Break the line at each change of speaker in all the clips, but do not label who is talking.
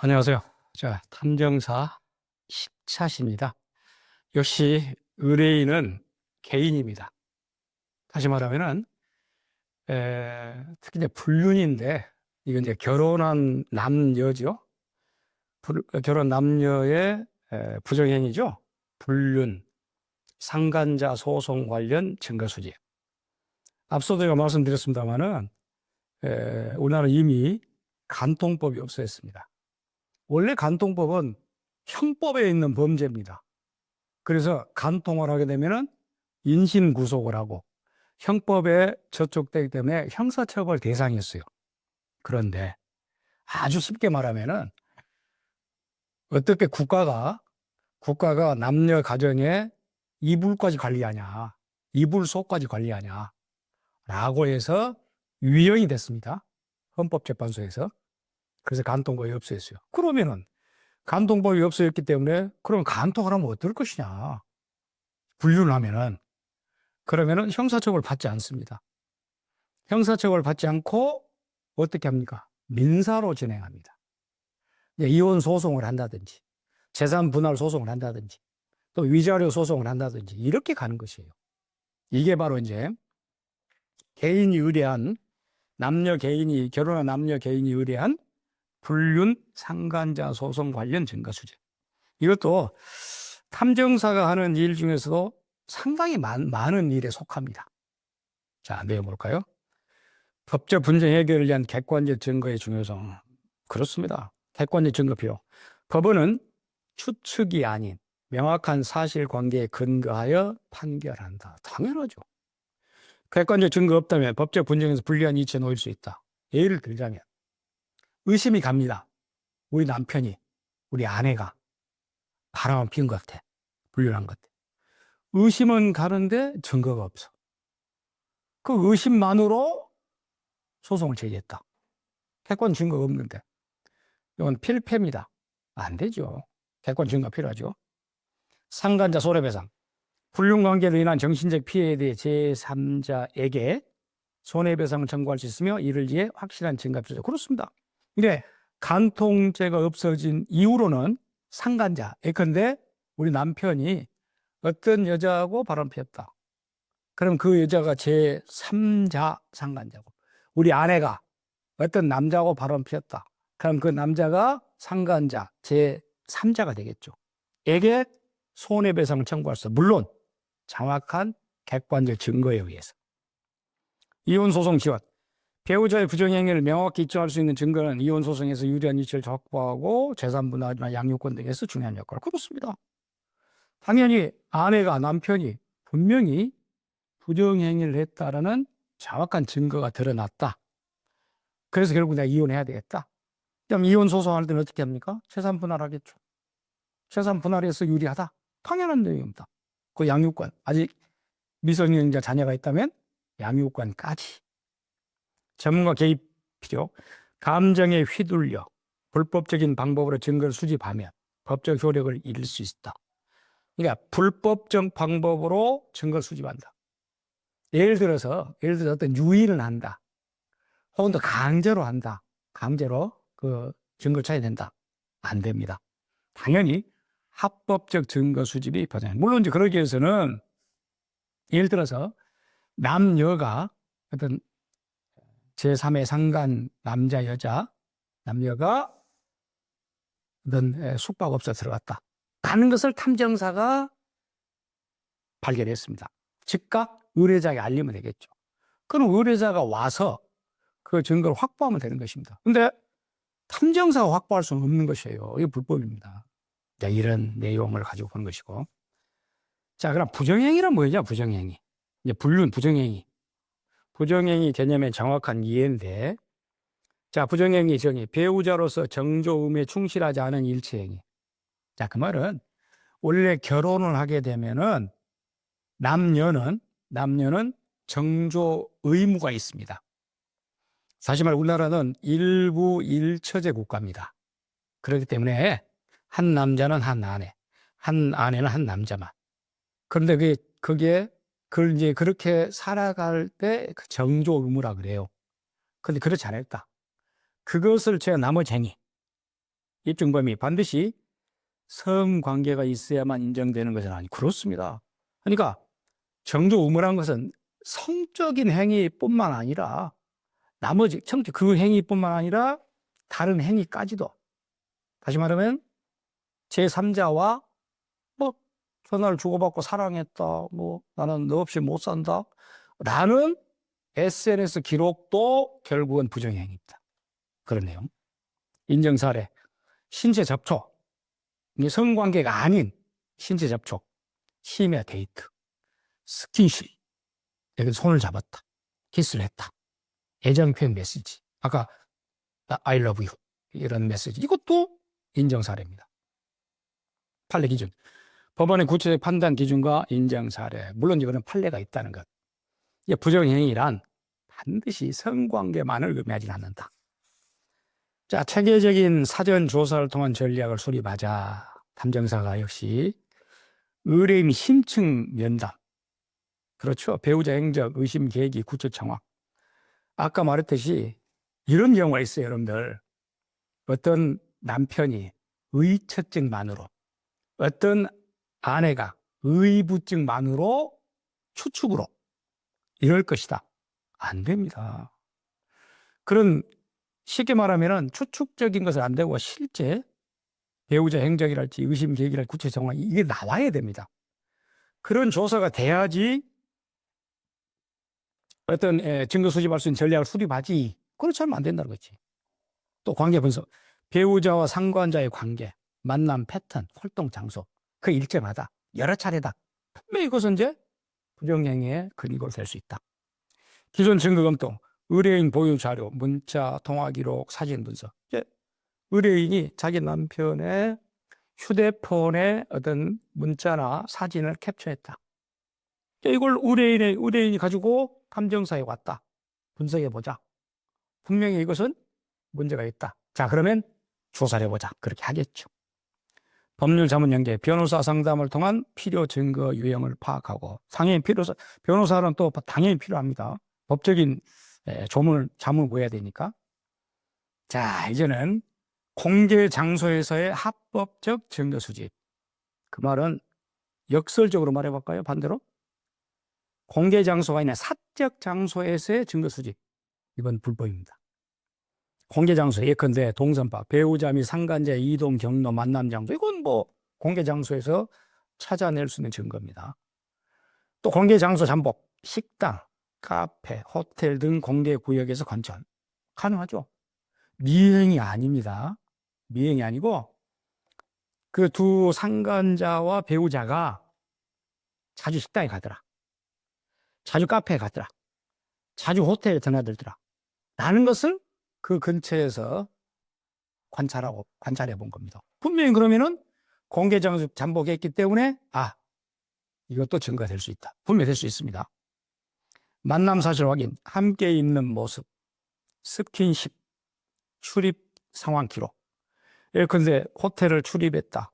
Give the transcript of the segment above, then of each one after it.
안녕하세요. 탐정사 10차시입니다. 역시 의뢰인은 개인입니다. 다시 말하면은, 특히 이제 불륜인데, 이건 이제 결혼한 남녀죠. 결혼 남녀의 부정행위죠. 불륜, 상간자 소송 관련 증거 수집. 앞서도 제가 말씀드렸습니다만은, 우리나라는 이미 간통법이 없어졌습니다. 원래 간통법은 형법에 있는 범죄입니다. 그래서 간통을 하게 되면은 인신구속을 하고 형법에 저촉되기 때문에 형사처벌 대상이었어요. 그런데 아주 쉽게 말하면은 어떻게 국가가 남녀 가정의 이불까지 관리하냐, 이불소까지 관리하냐 라고 해서 위헌이 됐습니다. 헌법재판소에서. 그래서 간통법이 없어졌어요. 그러면은 간통법이 없어졌기 때문에 그럼 간통을 하면 어떨 것이냐. 불륜하면은 그러면은 형사처벌 받지 않습니다. 형사처벌 받지 않고 어떻게 합니까? 민사로 진행합니다. 이혼 소송을 한다든지 재산 분할 소송을 한다든지 또 위자료 소송을 한다든지 이렇게 가는 것이에요. 이게 바로 이제 개인이 의뢰한 결혼한 남녀 개인이 의뢰한 불륜 상간자 소송 관련 증거 수집. 이것도 탐정사가 하는 일 중에서도 상당히 많은 일에 속합니다. 자, 내용 볼까요? 법적 분쟁 해결을 위한 객관적 증거의 중요성. 그렇습니다. 객관적 증거 필요. 법원은 추측이 아닌 명확한 사실관계에 근거하여 판결한다. 당연하죠. 객관적 증거 없다면 법적 분쟁에서 불리한 이치에 놓일 수 있다. 예를 들자면 의심이 갑니다. 우리 남편이, 우리 아내가 바람을 피운 것 같아. 불륜한 것 같아. 의심은 가는데 증거가 없어. 그 의심만으로 소송을 제기했다. 객관 증거가 없는데. 이건 필패입니다. 안 되죠. 객관 증거가 필요하죠. 상간자 손해배상. 불륜 관계로 인한 정신적 피해에 대해 제3자에게 손해배상을 청구할 수 있으며 이를 위해 확실한 증거가 필요하죠. 그렇습니다. 근데 간통죄가 없어진 이후로는 상간자, 예컨대 우리 남편이 어떤 여자하고 바람 피웠다. 그럼 그 여자가 제3자 상간자고, 우리 아내가 어떤 남자하고 바람 피웠다. 그럼 그 남자가 상간자 제3자가 되겠죠. 에게 손해배상을 청구할 수, 물론 정확한 객관적 증거에 의해서. 이혼소송 지원. 배우자의 부정행위를 명확히 입증할 수 있는 증거는 이혼소송에서 유리한 이치를 확보하고 재산분할이나 양육권 등에서 중요한 역할을. 그렇습니다. 당연히 아내가, 남편이 분명히 부정행위를 했다라는 정확한 증거가 드러났다. 그래서 결국 내가 이혼해야 되겠다. 그럼 이혼 소송할 때는 어떻게 합니까? 재산 분할하겠죠. 재산 분할해서 유리하다. 당연한 내용입니다. 그 양육권, 아직 미성년자 자녀가 있다면 양육권까지. 전문가 개입 필요. 감정에 휘둘려 불법적인 방법으로 증거를 수집하면 법적 효력을 잃을 수 있다. 그러니까 불법적 방법으로 증거를 수집한다. 예를 들어서 어떤 유인을 한다. 혹은 또 강제로 한다. 강제로 그 증거를 찾아낸다. 안 됩니다. 당연히 합법적 증거 수집이 보장합니다. 물론 이제 그러기 위해서는 예를 들어서 남녀가 어떤 제3의 상간 남녀가 어떤 숙박업소에 들어갔다 하는 것을 탐정사가 발견했습니다. 즉각 의뢰자에게 알리면 되겠죠. 그럼 의뢰자가 와서 그 증거를 확보하면 되는 것입니다. 근데 탐정사가 확보할 수는 없는 것이에요. 이게 불법입니다. 자, 이런 내용을 가지고 보는 것이고. 자, 그럼 부정행위란 뭐냐? 부정행위. 이제 불륜, 부정행위. 부정행위 개념의 정확한 이해인데, 자, 부정행위 정의. 배우자로서 정조의무에 충실하지 않은 일체행위. 자, 그 말은 원래 결혼을 하게 되면은 남녀는 정조 의무가 있습니다. 사실 말 우리나라는 일부 일처제 국가입니다. 그렇기 때문에 한 남자는 한 아내, 한 아내는 한 남자만. 그런데 그걸 이제 그렇게 살아갈 때 정조 의무라 그래요. 그런데 그렇지 않았다. 그것을 제가 나머지 행위, 입증 범위 반드시 성관계가 있어야만 인정되는 것은 아니고 그렇습니다. 그러니까 정조우물한 것은 성적인 행위뿐만 아니라 나머지 그 행위뿐만 아니라 다른 행위까지도, 다시 말하면 제3자와 뭐 전화를 주고받고 사랑했다, 뭐 나는 너 없이 못 산다 라는 SNS 기록도 결국은 부정행위입니다. 그런 내용. 인정 사례, 신체 접촉, 성관계가 아닌 신체 접촉, 심야 데이트, 스킨십, 여기 손을 잡았다, 키스를 했다, 애정 표현 메시지, 아까 I love you 이런 메시지, 이것도 인정 사례입니다. 판례 기준, 법원의 구체적 판단 기준과 인정 사례, 물론 이거는 판례가 있다는 것. 부정행위란 반드시 성관계만을 의미하지 않는다. 자, 체계적인 사전 조사를 통한 전략을 수립하자. 탐정사가 역시 의뢰인 심층 면담, 그렇죠. 배우자 행적, 의심 계기, 구체 정황. 아까 말했듯이 이런 경우가 있어요, 여러분들. 어떤 남편이 의처증만으로, 어떤 아내가 의부증만으로 추측으로 이럴 것이다. 안 됩니다. 그런 쉽게 말하면 추측적인 것은 안 되고 실제 배우자 행적이랄지 의심 계기랄지 구체 정황 이게 나와야 됩니다. 그런 조사가 돼야지 어떤 증거 수집할 수 있는 전략을 수립하지. 그렇지 않으면 안 된다는 거지. 또 관계 분석, 배우자와 상관자의 관계, 만남 패턴, 활동 장소, 그 일정하다, 여러 차례다. 분명히 이것은 이제 부정행위의 근거로 될 수 있다. 기존 증거 검토, 의뢰인 보유 자료, 문자, 통화 기록, 사진 분석. 이제 의뢰인이 자기 남편의 휴대폰에 어떤 문자나 사진을 캡처했다. 이걸 의뢰인이 가지고 탐정사에 왔다. 분석해 보자. 분명히 이것은 문제가 있다. 자, 그러면 조사를 해보자. 그렇게 하겠죠. 법률 자문 연계, 변호사 상담을 통한 필요 증거 유형을 파악하고, 당연히 변호사는 또 당연히 필요합니다. 법적인 자문을 구해야 되니까. 자, 이제는 공개 장소에서의 합법적 증거 수집. 그 말은 역설적으로 말해볼까요? 반대로? 공개 장소가 아니라 사적 장소에서의 증거 수집. 이건 불법입니다. 공개 장소, 예컨대 동선파, 배우자 및 상간자의 이동 경로, 만남 장소. 이건 뭐 공개 장소에서 찾아낼 수 있는 증거입니다. 또 공개 장소 잠복, 식당, 카페, 호텔 등 공개 구역에서 관찰. 가능하죠. 미행이 아닙니다. 미행이 아니고 그 두 상간자와 배우자가 자주 식당에 가더라, 자주 카페에 가더라, 자주 호텔에 드나들더라 라는 것을 그 근처에서 관찰해 본 겁니다. 분명히 그러면은 공개 장소 잠복했기 때문에 이것도 증거가 될 수 있다. 분명히 될 수 있습니다. 만남 사실 확인, 함께 있는 모습, 스킨십, 출입 상황 기록. 예컨대 호텔을 출입했다,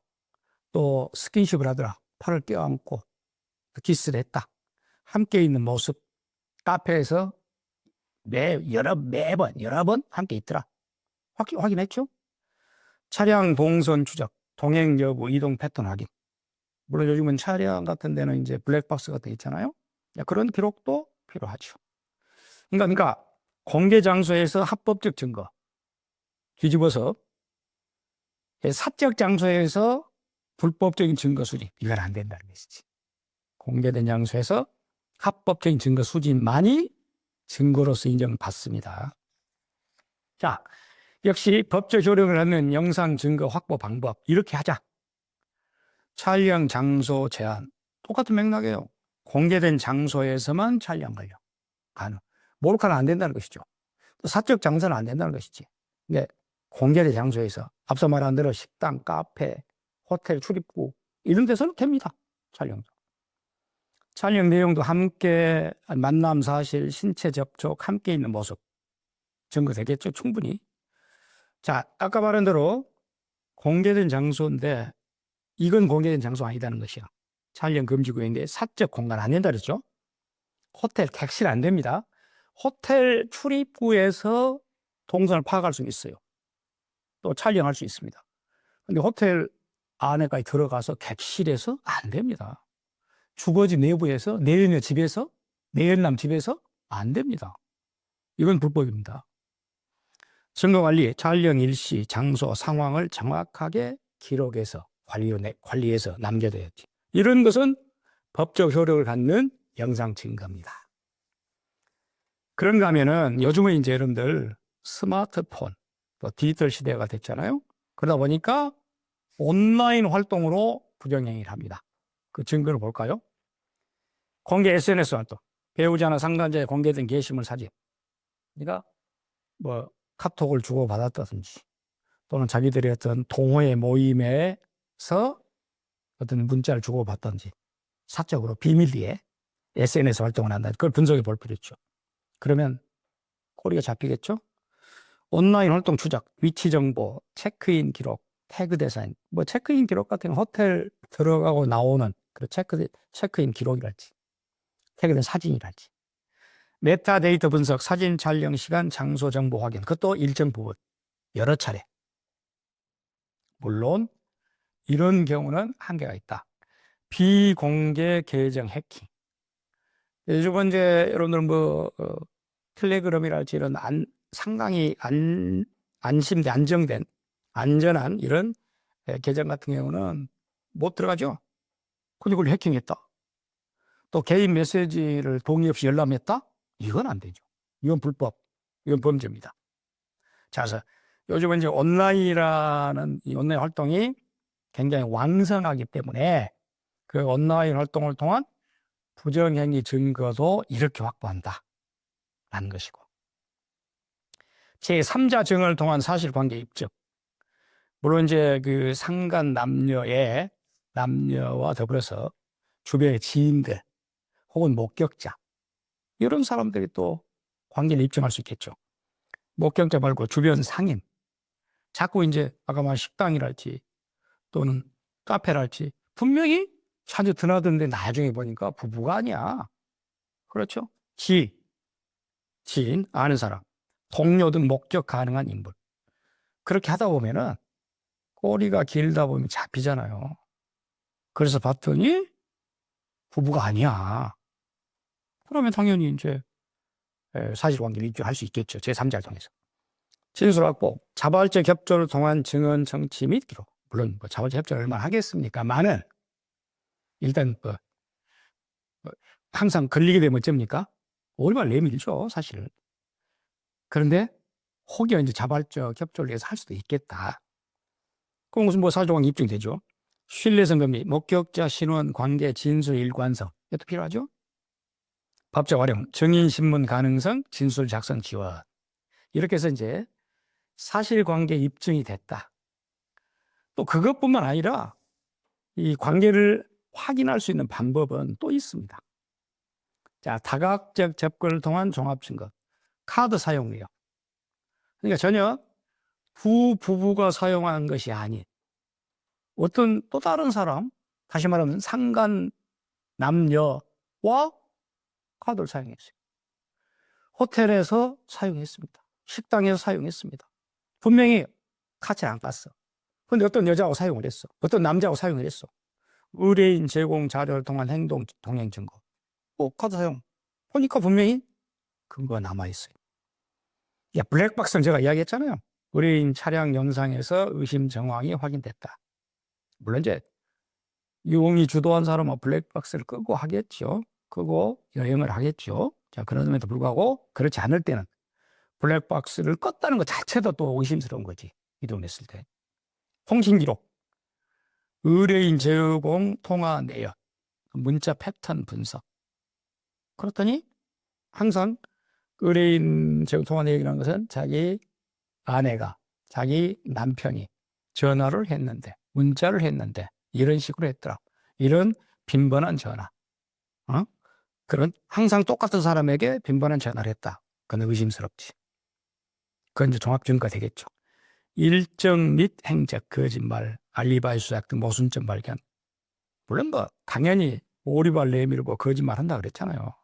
또 스킨십을 하더라, 팔을 껴안고 키스를 했다, 함께 있는 모습, 카페에서 매번 여러 번 함께 있더라, 확인했죠. 차량 동선 추적, 동행 여부, 이동 패턴 확인. 물론 요즘은 차량 같은 데는 이제 블랙박스 같은 게 있잖아요. 그런 기록도 필요하죠. 그러니까 공개 장소에서 합법적 증거 뒤집어서 사적 장소에서 불법적인 증거 수집, 이건 안 된다는 것이지. 공개된 장소에서 합법적인 증거 수집만이 증거로서 인정받습니다. 자, 역시 법적 효력을 갖는 영상 증거 확보 방법, 이렇게 하자. 촬영 장소 제한, 똑같은 맥락이에요. 공개된 장소에서만 촬영 관련 가능. 몰카는 안 된다는 것이죠. 사적 장소는 안 된다는 것이지. 근데 공개된 장소에서 앞서 말한 대로 식당, 카페, 호텔 출입구 이런 데서는 됩니다. 촬영 내용도 함께 만남 사실, 신체 접촉, 함께 있는 모습 증거되겠죠, 충분히. 자, 아까 말한 대로 공개된 장소인데 이건 공개된 장소 아니다는 것이야. 촬영 금지 구역인데 사적 공간 안 된다 그랬죠. 호텔, 객실 안 됩니다. 호텔 출입구에서 동선을 파악할 수 있어요. 또 촬영할 수 있습니다. 근데 호텔 안에까지 들어가서 객실에서 안 됩니다. 주거지 내부에서, 내연녀 집에서, 내연남 집에서 안 됩니다. 이건 불법입니다. 증거관리, 촬영 일시, 장소, 상황을 정확하게 기록해서 관리해서 남겨둬야지. 이런 것은 법적 효력을 갖는 영상 증거입니다. 그런가 하면은 요즘은 이제 여러분들 스마트폰, 또 디지털 시대가 됐잖아요. 그러다 보니까 온라인 활동으로 부정행위를 합니다. 그 증거를 볼까요? 공개 SNS 활동, 배우자나 상간자에 공개된 게시물 사진. 그러니까 뭐 카톡을 주고받았다든지 또는 자기들의 어떤 동호회 모임에서 어떤 문자를 주고받든지 사적으로 비밀리에 SNS 활동을 한다. 그걸 분석해 볼 필요 있죠. 그러면 꼬리가 잡히겠죠? 온라인 활동 추적, 위치 정보, 체크인 기록, 태그 대상, 뭐 체크인 기록 같은 건 호텔 들어가고 나오는 그 체크인 기록이랄지, 태그된 사진이랄지, 메타데이터 분석, 사진 촬영 시간, 장소 정보 확인, 그것도 일정 부분, 여러 차례. 물론 이런 경우는 한계가 있다. 비공개 계정 해킹. 요즘 이제 여러분들 텔레그램이랄지 이런 상당히 안심된, 안정된, 안전한 이런 계정 같은 경우는 못 들어가죠. 근데 그걸 해킹했다. 또 개인 메시지를 동의 없이 열람했다? 이건 안 되죠. 이건 불법. 이건 범죄입니다. 자, 그래서 요즘은 이제 온라인이라는 이 온라인 활동이 굉장히 왕성하기 때문에 그 온라인 활동을 통한 부정행위 증거도 이렇게 확보한다. 라는 것이고. 제3자 증언을 통한 사실관계 입증. 물론 이제 그 상간 남녀와 더불어서 주변의 지인들 혹은 목격자 이런 사람들이 또 관계를 입증할 수 있겠죠. 목격자 말고 주변 상인. 자꾸 이제 아까 말한 식당이랄지 또는 카페랄지 분명히 자주 드나드는데 나중에 보니까 부부가 아니야. 그렇죠? 지인, 아는 사람, 동료 등 목격 가능한 인물. 그렇게 하다 보면은 꼬리가 길다 보면 잡히잖아요. 그래서 봤더니 부부가 아니야. 그러면 당연히 이제 사실관계를 입증할 수 있겠죠. 제3자를 통해서. 진술 확보, 자발적 협조를 통한 증언 청취 및 기록. 물론 자발적 협조를 얼마나 하겠습니까만은 일단 항상 걸리게 되면 어쩝니까? 얼마나 내밀죠, 사실. 그런데 혹여 이제 자발적 협조를 위해서 할 수도 있겠다. 그럼 무슨 사실관계 입증되죠. 신뢰성 금리, 목격자 신원, 관계, 진술 일관성. 이것도 필요하죠. 법적 활용, 증인 신문 가능성, 진술 작성 지원. 이렇게 해서 이제 사실관계 입증이 됐다. 또 그것뿐만 아니라 이 관계를 확인할 수 있는 방법은 또 있습니다. 자, 다각적 접근을 통한 종합증거. 카드 사용료. 그러니까 전혀 부부가 사용한 것이 아닌 어떤 또 다른 사람, 다시 말하면 상간 남녀와 카드를 사용했어요. 호텔에서 사용했습니다. 식당에서 사용했습니다. 분명히 카드를 안 깠어. 근데 어떤 여자하고 사용을 했어. 어떤 남자하고 사용을 했어. 의뢰인 제공 자료를 통한 행동 동행 증거. 카드 사용. 보니까 분명히 근거가 남아있어요. 블랙박스는 제가 이야기했잖아요. 의뢰인 차량 영상에서 의심 정황이 확인됐다. 물론 이제 유흥이 주도한 사람은 블랙박스를 끄고 하겠죠. 끄고 여행을 하겠죠. 자, 그럼에도 불구하고 그렇지 않을 때는 블랙박스를 껐다는 것 자체도 또 의심스러운 거지. 이동했을 때. 통신 기록, 의뢰인 제공 통화 내역, 문자 패턴 분석. 그렇더니 항상 의뢰인 제공 통화 내역이라는 것은 자기 아내가, 자기 남편이 전화를 했는데, 문자를 했는데 이런 식으로 했더라. 이런 빈번한 전화. 그런 항상 똑같은 사람에게 빈번한 전화를 했다. 그건 의심스럽지. 그건 이제 종합증거가 되겠죠. 일정 및 행적, 거짓말, 알리바이 수작 등 모순점 발견. 물론 당연히 오리발 내밀고 거짓말 한다 그랬잖아요.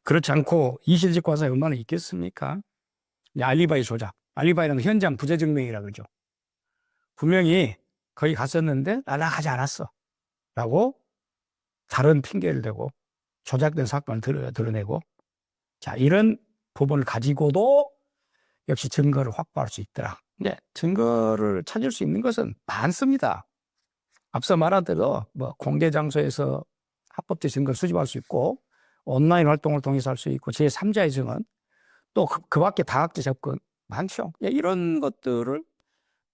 그렇지 않고 이실직 과사에 얼마나 있겠습니까? 알리바이 조작. 알리바이는 현장 부재 증명이라 그러죠. 분명히 거기 갔었는데 나가지 않았어 라고 다른 핑계를 대고 조작된 사건을 드러내고, 자, 이런 부분을 가지고도 역시 증거를 확보할 수 있더라. 근데 증거를 찾을 수 있는 것은 많습니다. 앞서 말한 대로 뭐 공개 장소에서 합법적 증거를 수집할 수 있고, 온라인 활동을 통해서 할 수 있고, 제3자의 증언, 또 그 밖에 다학적 접근 많죠. 이런 것들을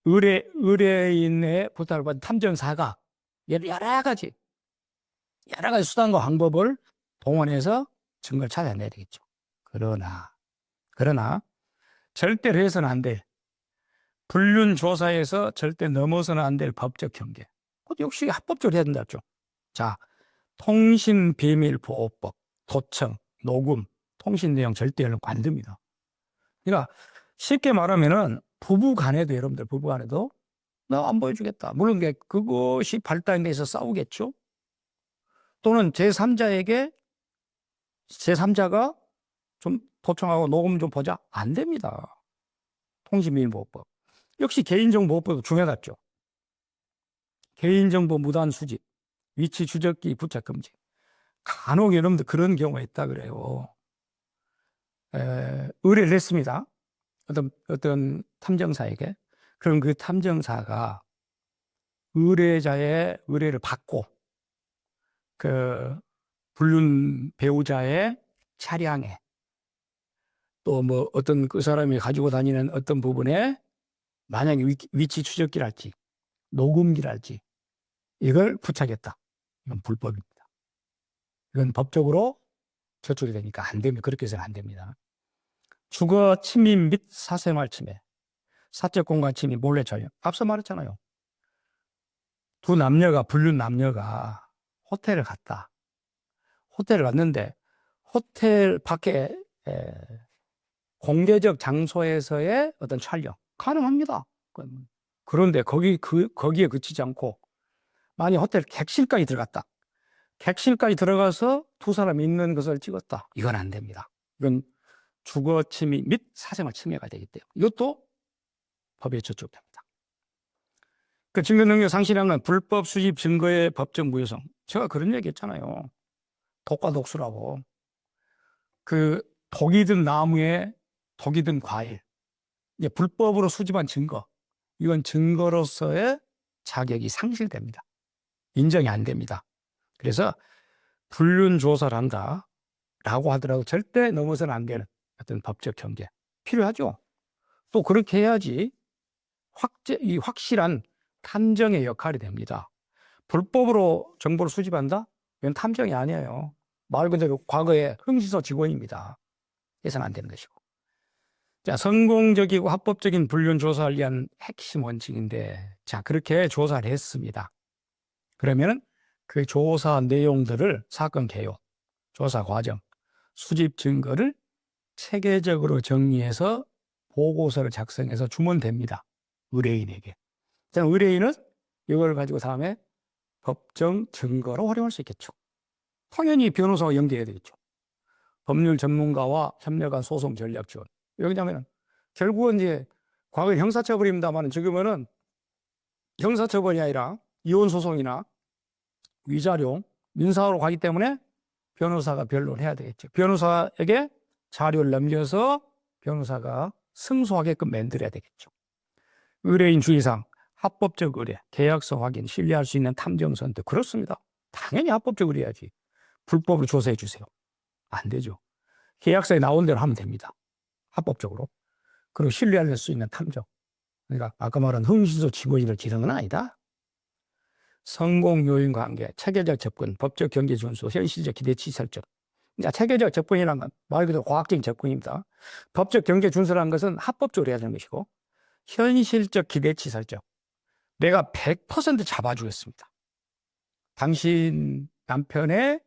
의뢰인의 부탁을 받은 탐정사가 여러 가지 수단과 방법을 동원해서 증거를 찾아내야 되겠죠. 그러나 절대로 해서는 안 될, 불륜 조사에서 절대 넘어서는 안 될 법적 경계. 그것도 역시 합법적으로 해야 된다죠. 자, 통신비밀보호법, 도청, 녹음, 통신 내용 절대 연락 안 됩니다. 그러니까 쉽게 말하면은 부부 간에도, 여러분들 부부 간에도 나 안 보여주겠다. 물론 그것이 발단돼서 싸우겠죠. 또는 제3자가 좀 도청하고 녹음 좀 보자. 안 됩니다. 통신비밀보호법. 역시 개인정보보호법도 중요하죠. 개인정보 무단 수집, 위치 추적기 부착 금지. 간혹 여러분들 그런 경우가 있다 그래요. 의뢰를 했습니다. 어떤 탐정사에게. 그럼 그 탐정사가 의뢰자의 의뢰를 받고 그 불륜 배우자의 차량에 또 뭐 어떤 그 사람이 가지고 다니는 어떤 부분에 만약에 위치 추적기랄지 녹음기랄지 이걸 부착했다. 이건 불법입니다. 이건 법적으로 저촉이 되니까 안 됩니다. 그렇게 해서는 안 됩니다. 주거 침입 및 사생활 침해, 사적 공간 침입, 몰래 촬영. 앞서 말했잖아요. 불륜 남녀가 호텔을 갔다. 호텔을 갔는데 호텔 밖에 공개적 장소에서의 어떤 촬영 가능합니다. 그런데 거기에 그치지 않고 만약 호텔 객실까지 들어갔다. 객실까지 들어가서 두 사람이 있는 것을 찍었다. 이건 안 됩니다. 이건 주거 침입 및 사생활 침해가 되기 때문에 이것도 법에 저촉됩니다. 그 증거 능력 상실한 건 불법 수집 증거의 법적 무효성. 제가 그런 얘기 했잖아요. 독과 독수라고. 그 독이 든 나무에 독이 든 과일. 이제 불법으로 수집한 증거. 이건 증거로서의 자격이 상실됩니다. 인정이 안 됩니다. 그래서 불륜 조사를 한다라고 하더라도 절대 넘어서는 안 되는 어떤 법적 경계 필요하죠. 또 그렇게 해야지 확실한 탐정의 역할이 됩니다. 불법으로 정보를 수집한다? 이건 탐정이 아니에요. 말 그대로 과거의 흥신소 직원입니다. 해서는 안 되는 것이고. 자, 성공적이고 합법적인 불륜 조사를 위한 핵심 원칙인데, 자, 그렇게 조사를 했습니다. 그러면 그 조사 내용들을 사건 개요, 조사 과정, 수집 증거를 체계적으로 정리해서 보고서를 작성해서 주면 됩니다. 의뢰인에게. 자, 의뢰인은 이걸 가지고 다음에 법정 증거로 활용할 수 있겠죠. 당연히 변호사와 연계해야 되겠죠. 법률 전문가와 협력한 소송 전략 지원. 왜냐하면 결국은 이제 과거에 형사처벌입니다만 지금은 형사처벌이 아니라 이혼소송이나 위자료, 민사로 가기 때문에 변호사가 변론을 해야 되겠죠. 변호사에게 자료를 넘겨서 변호사가 승소하게끔 만들어야 되겠죠. 의뢰인 주의사항, 합법적 의뢰, 계약서 확인, 신뢰할 수 있는 탐정 선택. 그렇습니다. 당연히 합법적 의뢰해야지. 불법으로 조사해 주세요. 안 되죠. 계약서에 나온 대로 하면 됩니다. 합법적으로. 그리고 신뢰할 수 있는 탐정. 그러니까 아까 말한 흥신소 직원을 기르는 건 아니다. 성공 요인 관계, 체계적 접근, 법적 경계 준수, 현실적 기대치 설정. 그러니까 체계적 접근이란 건 말 그대로 과학적인 접근입니다. 법적 경계 준수라는 것은 합법적으로 해야 되는 것이고, 현실적 기대치 설정. 내가 100% 잡아주겠습니다. 당신 남편의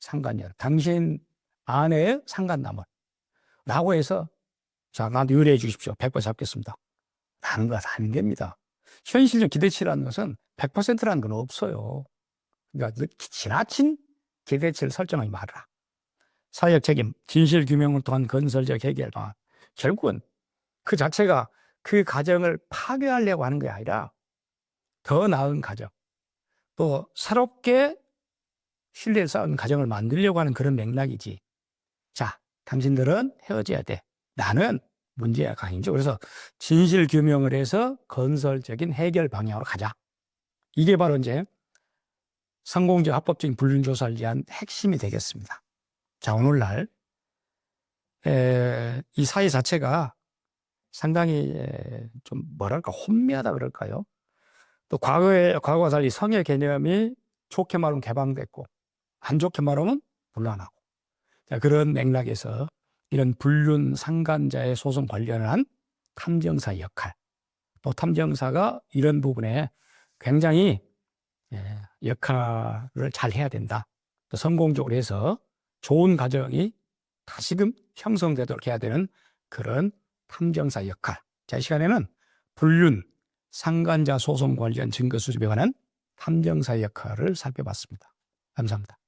상간녀, 당신 아내의 상간남을 라고 해서 자, 나한테 의뢰해 주십시오. 100% 잡겠습니다. 라는 것은 안 됩니다. 현실적 기대치라는 것은 100%라는 건 없어요. 그러니까 지나친 기대치를 설정하지 말아라. 사회적 책임, 진실 규명을 통한 건설적 해결 방안. 결국은 그 자체가 그 가정을 파괴하려고 하는 게 아니라 더 나은 가정, 또 새롭게 신뢰를 쌓은 가정을 만들려고 하는 그런 맥락이지. 자, 당신들은 헤어져야 돼. 나는 문제야 강행죠. 그래서 진실 규명을 해서 건설적인 해결 방향으로 가자. 이게 바로 이제 성공적 합법적인 불륜 조사를 위한 핵심이 되겠습니다. 자, 오늘날 이 사회 자체가 상당히 좀 뭐랄까 혼미하다 그럴까요? 또 과거와 달리 성의 개념이 좋게 말하면 개방됐고 안 좋게 말하면 분란하고, 자, 그런 맥락에서 이런 불륜 상간자의 소송 관련한 탐정사 역할, 또 탐정사가 이런 부분에 굉장히 역할을 잘 해야 된다. 또 성공적으로 해서 좋은 가정이 다시금 형성되도록 해야 되는 그런 탐정사 역할. 자, 이 시간에는 불륜 상간자 소송 관련 증거 수집에 관한 탐정사 역할을 살펴봤습니다. 감사합니다.